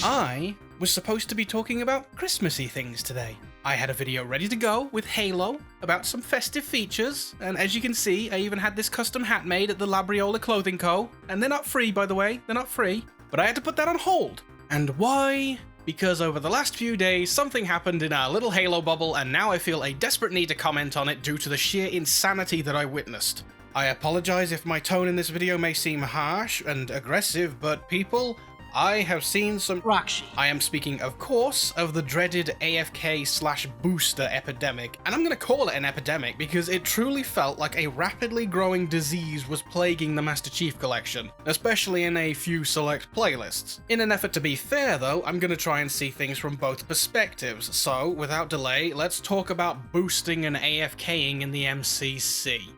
I was supposed to be talking about Christmassy things today. I had a video ready to go with Halo about some festive features, and as you can see, I even had this custom hat made at the 𝗟𝗹𝗂𝗂𝗂𝗂, and they're not free, by the way, they're not free, but I had to put that on hold. And why? Because over the last few days, something happened in our little Halo bubble, and now I feel a desperate need to comment on it due to the sheer insanity that I witnessed. I apologize if my tone in this video may seem harsh and aggressive, but people, I have seen some 𝗟𝗯𝗏𝗏𝗏. I am speaking, of course, of the dreaded AFK/booster epidemic, and I'm gonna call it an epidemic because it truly felt like a rapidly growing disease was plaguing the Master Chief Collection, especially in a few select playlists. In an effort to be fair though, I'm gonna try and see things from both perspectives, so without delay, let's talk about boosting and AFKing in the MCC.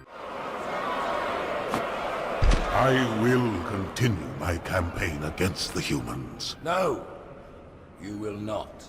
I will continue my campaign against the humans. No, you will not.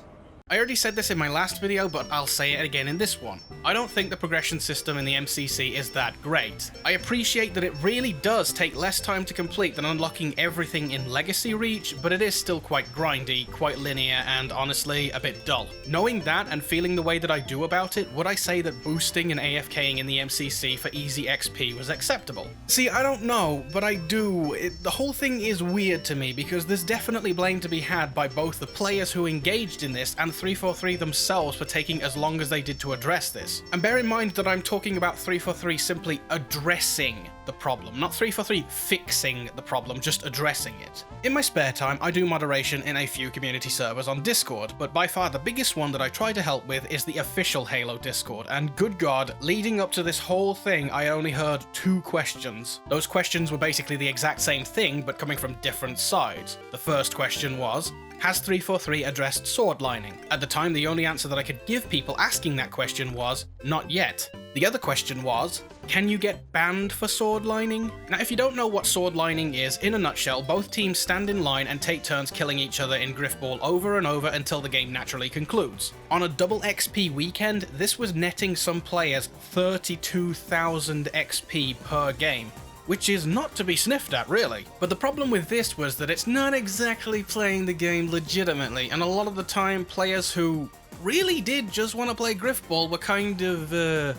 I already said this in my last video, but I'll say it again in this one. I don't think the progression system in the MCC is that great. I appreciate that it really does take less time to complete than unlocking everything in Legacy Reach, but it is still quite grindy, quite linear, and honestly, a bit dull. Knowing that and feeling the way that I do about it, would I say that boosting and AFKing in the MCC for easy XP was acceptable? See, I don't know, but I do. The whole thing is weird to me because there's definitely blame to be had by both the players who engaged in this and 343 themselves for taking as long as they did to address this. And bear in mind that I'm talking about 343 simply addressing the problem, not 343 fixing the problem, just addressing it. In my spare time, I do moderation in a few community servers on Discord, but by far the biggest one that I try to help with is the official Halo Discord, and good god, leading up to this whole thing, I only heard 2 questions. Those questions were basically the exact same thing, but coming from different sides. The first question was, has 343 addressed sword lining? At the time, the only answer that I could give people asking that question was, not yet. The other question was, can you get banned for sword lining? Now, if you don't know what sword lining is, in a nutshell, both teams stand in line and take turns killing each other in Griffball over and over until the game naturally concludes. On a double XP weekend, this was netting some players 32,000 XP per game, which is not to be sniffed at, really. But the problem with this was that it's not exactly playing the game legitimately, and a lot of the time, players who really did just want to play Griffball were kind of,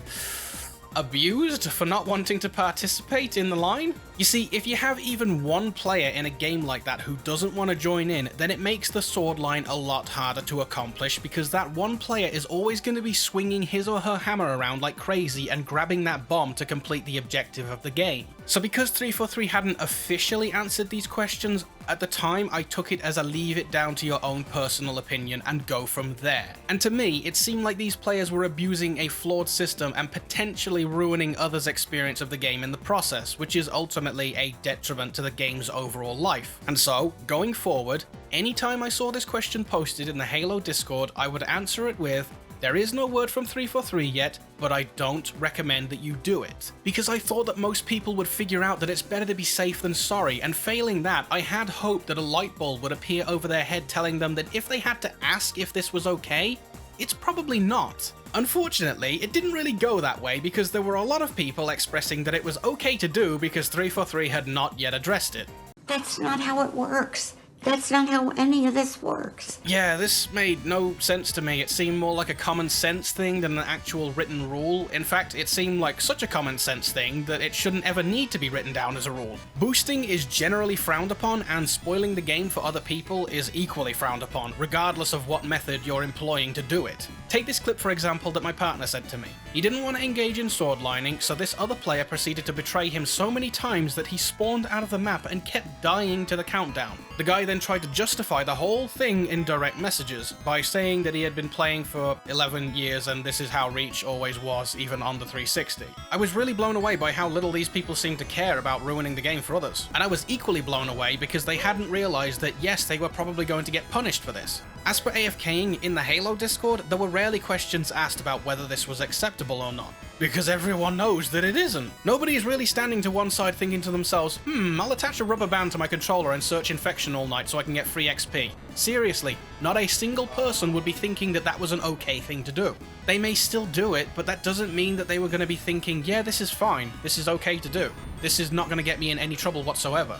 abused for not wanting to participate in the line. You see, if you have even one player in a game like that who doesn't want to join in, then it makes the sword line a lot harder to accomplish because that one player is always going to be swinging his or her hammer around like crazy and grabbing that bomb to complete the objective of the game. So because 343 hadn't officially answered these questions, at the time I took it as a leave it down to your own personal opinion and go from there. And to me, it seemed like these players were abusing a flawed system and potentially ruining others' experience of the game in the process, which is ultimately a detriment to the game's overall life. And so, going forward, anytime I saw this question posted in the Halo Discord, I would answer it with, there is no word from 343 yet, but I don't recommend that you do it. Because I thought that most people would figure out that it's better to be safe than sorry, and failing that, I had hoped that a light bulb would appear over their head telling them that if they had to ask if this was okay, it's probably not. Unfortunately, it didn't really go that way because there were a lot of people expressing that it was okay to do because 343 had not yet addressed it. That's not how it works. That's not how any of this works. Yeah, this made no sense to me. It seemed more like a common sense thing than an actual written rule. In fact, it seemed like such a common sense thing that it shouldn't ever need to be written down as a rule. Boosting is generally frowned upon, and spoiling the game for other people is equally frowned upon, regardless of what method you're employing to do it. Take this clip for example that my partner sent to me. He didn't want to engage in sword lining, so this other player proceeded to betray him so many times that he spawned out of the map and kept dying to the countdown. The guy then tried to justify the whole thing in direct messages by saying that he had been playing for 11 years and this is how Reach always was, even on the 360. I was really blown away by how little these people seemed to care about ruining the game for others. And I was equally blown away because they hadn't realized that yes, they were probably going to get punished for this. As for AFKing in the Halo Discord, there were rarely questions asked about whether this was acceptable or not, because everyone knows that it isn't. Nobody is really standing to one side thinking to themselves, I'll attach a rubber band to my controller and search infection all night so I can get free XP. Seriously, not a single person would be thinking that that was an okay thing to do. They may still do it, but that doesn't mean that they were going to be thinking, yeah, this is fine, this is okay to do. This is not going to get me in any trouble whatsoever.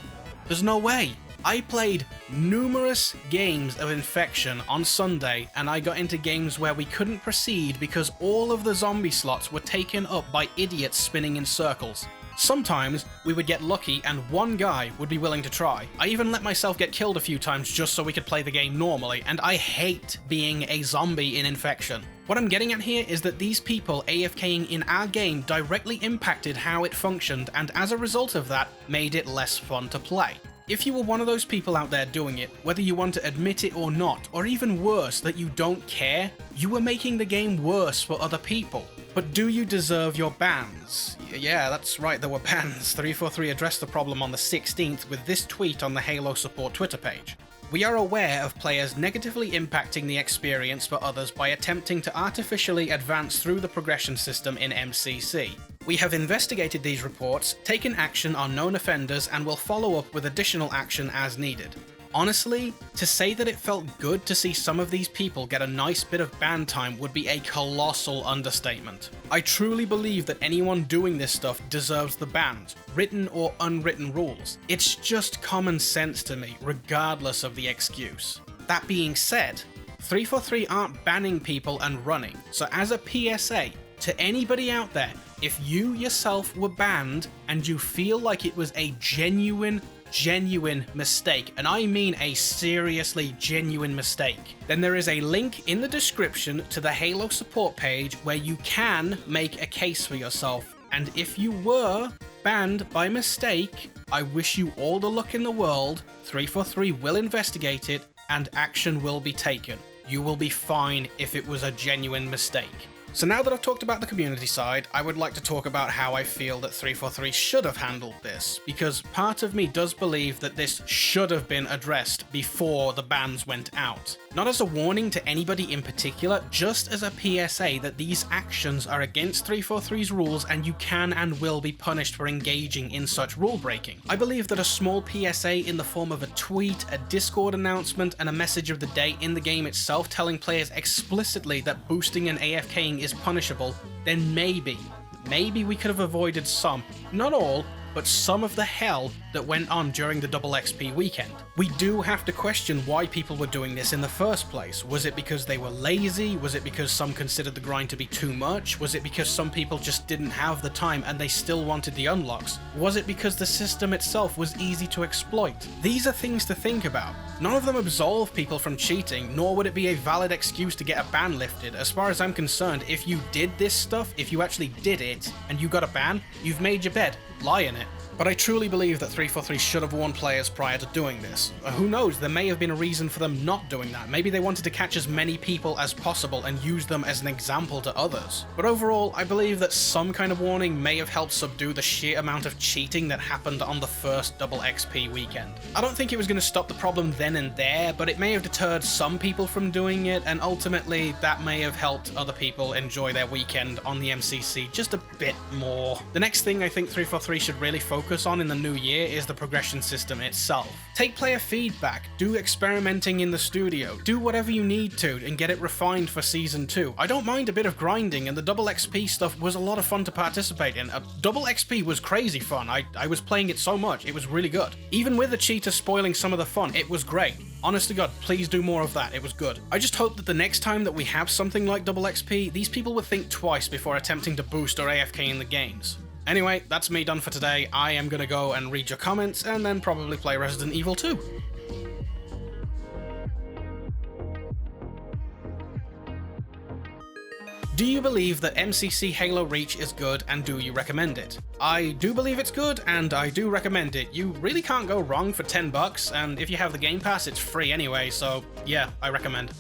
There's no way. I played numerous games of Infection on Sunday, and I got into games where we couldn't proceed because all of the zombie slots were taken up by idiots spinning in circles. Sometimes we would get lucky and one guy would be willing to try. I even let myself get killed a few times just so we could play the game normally, and I hate being a zombie in Infection. What I'm getting at here is that these people AFKing in our game directly impacted how it functioned, and as a result of that, made it less fun to play. If you were one of those people out there doing it, whether you want to admit it or not, or even worse, that you don't care, you were making the game worse for other people. But do you deserve your bans? Yeah, that's right, there were bans. 𝗏𝗏𝗏 addressed the problem on the 16th with this tweet on the Halo support Twitter page. We are aware of players negatively impacting the experience for others by attempting to artificially advance through the progression system in MCC. We have investigated these reports, taken action on known offenders, and will follow up with additional action as needed. Honestly, to say that it felt good to see some of these people get a nice bit of ban time would be a colossal understatement. I truly believe that anyone doing this stuff deserves the bans, written or unwritten rules. It's just common sense to me, regardless of the excuse. That being said, 𝗏𝗏𝗏 aren't banning people and running, so as a PSA, to anybody out there, if you yourself were banned and you feel like it was a genuine mistake, and I mean a seriously genuine mistake, then there is a link in the description to the Halo support page where you can make a case for yourself. And if you were banned by mistake, I wish you all the luck in the world. 𝗏𝗏𝗏 will investigate it and action will be taken. You will be fine if it was a genuine mistake. So now that I've talked about the community side, I would like to talk about how I feel that 𝗏𝗏𝗏 should have handled this, because part of me does believe that this should have been addressed before the bans went out. Not as a warning to anybody in particular, just as a PSA that these actions are against 𝗏𝗏𝗏's rules and you can and will be punished for engaging in such rule breaking. I believe that a small PSA in the form of a tweet, a Discord announcement, and a message of the day in the game itself telling players explicitly that boosting and AFKing is punishable, then maybe we could have avoided some, not all, but some of the hell that went on during the 𝗏𝗹𝗏 weekend. We do have to question why people were doing this in the first place. Was it because they were lazy? Was it because some considered the grind to be too much? Was it because some people just didn't have the time and they still wanted the unlocks? Was it because the system itself was easy to exploit? These are things to think about. None of them absolve people from cheating, nor would it be a valid excuse to get a ban lifted. As far as I'm concerned, if you did this stuff, if you actually did it, and you got a ban, you've made your bed. Lie in it. But I truly believe that 𝗏𝗏𝗏 should have warned players prior to doing this. Who knows, there may have been a reason for them not doing that. Maybe they wanted to catch as many people as possible and use them as an example to others. But overall, I believe that some kind of warning may have helped subdue the sheer amount of cheating that happened on the first 𝗏𝗹𝗏 weekend. I don't think it was going to stop the problem then and there, but it may have deterred some people from doing it, and ultimately that may have helped other people enjoy their weekend on the MCC just a bit more. The next thing I think 𝗏𝗏𝗏 should really focus on in the new year is the progression system itself. Take player feedback, do experimenting in the studio, do whatever you need to and get it refined for Season 2. I don't mind a bit of grinding, and the 𝗏𝗹𝗏 stuff was a lot of fun to participate in. 𝗏𝗹𝗏 was crazy fun. I was playing it so much, it was really good. Even with the cheater spoiling some of the fun, it was great. Honest to God, please do more of that, it was good. I just hope that the next time that we have something like 𝗏𝗹𝗏, these people would think twice before attempting to boost or AFK in the games. Anyway, that's me done for today. I am gonna go and read your comments and then probably play Resident Evil 2. Do you believe that MCC Halo Reach is good, and do you recommend it? I do believe it's good, and I do recommend it. You really can't go wrong for $10, and if you have the Game Pass, it's free anyway, so yeah, I recommend.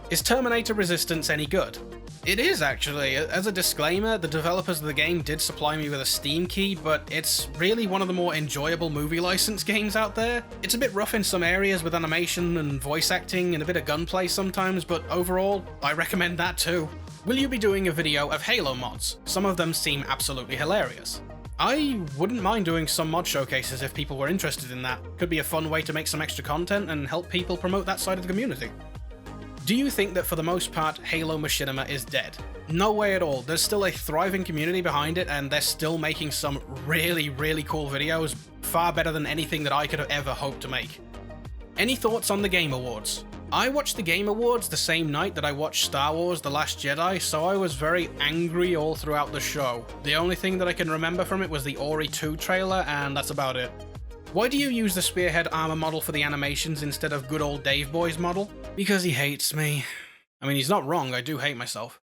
Is Terminator Resistance any good? It is, actually. As a disclaimer, the developers of the game did supply me with a Steam key, but it's really one of the more enjoyable movie license games out there. It's a bit rough in some areas with animation and voice acting and a bit of gunplay sometimes, but overall, I recommend that too. Will you be doing a video of Halo mods? Some of them seem absolutely hilarious. I wouldn't mind doing some mod showcases if people were interested in that. Could be a fun way to make some extra content and help people promote that side of the community. Do you think that for the most part, 𝗏𝗏𝗏 is dead? No way at all. There's still a thriving community behind it, and they're still making some really cool videos, far better than anything that I could have ever hoped to make. Any thoughts on the Game Awards? I watched the Game Awards the same night that I watched Star Wars The Last Jedi, so I was very angry all throughout the show. The only thing that I can remember from it was the Ori 2 trailer, and that's about it. Why do you use the Spearhead armor model for the animations instead of good old Dave Boy's model? Because he hates me. I mean, he's not wrong, I do hate myself.